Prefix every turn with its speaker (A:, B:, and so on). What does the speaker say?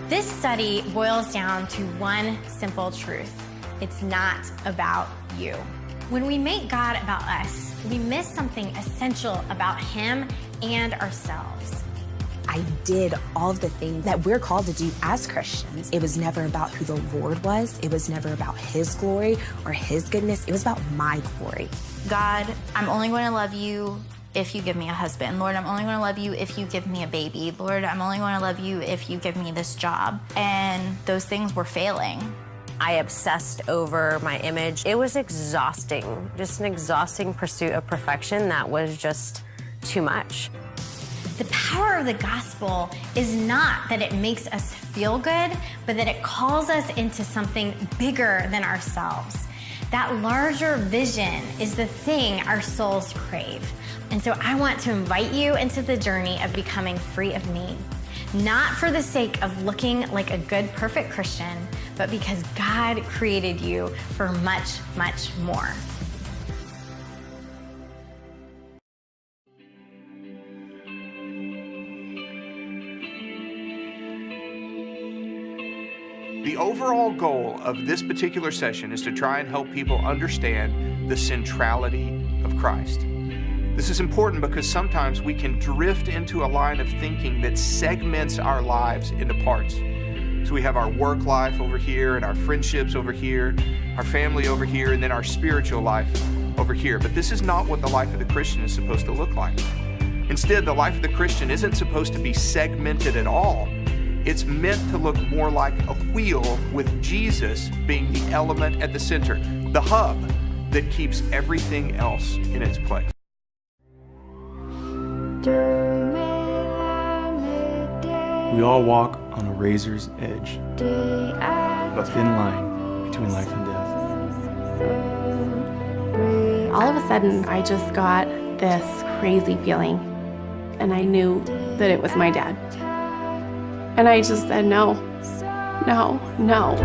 A: This study boils down to one simple truth. It's not about you. When we make God about us, we miss something essential about Him and ourselves.
B: I did all of the things that we're called to do as Christians. It was never about who the Lord was. It was never about His glory or His goodness. It was about my glory.
C: God, I'm only going to love you if you give me a husband. Lord, I'm only going to love you if you give me a baby. Lord, I'm only going to love you if you give me this job. And those things were failing.
D: I obsessed over my image. It was exhausting, just an exhausting pursuit of perfection that was just too much.
A: The power of the gospel is not that it makes us feel good, but that it calls us into something bigger than ourselves. That larger vision is the thing our souls crave. And so I want to invite you into the journey of becoming free of me. Not for the sake of looking like a good, perfect Christian, but because God created you for much, much more.
E: The overall goal of this particular session is to try and help people understand the centrality of Christ. This is important because sometimes we can drift into a line of thinking that segments our lives into parts. So we have our work life over here and our friendships over here, our family over here, and then our spiritual life over here. But this is not what the life of the Christian is supposed to look like. Instead, the life of the Christian isn't supposed to be segmented at all. It's meant to look more like a wheel with Jesus being the element at the center, the hub that keeps everything else in its place.
F: We all walk on a razor's edge, a thin line between life and death.
G: All of a sudden, I just got this crazy feeling, and I knew that it was my dad. And I just said, no, no, no.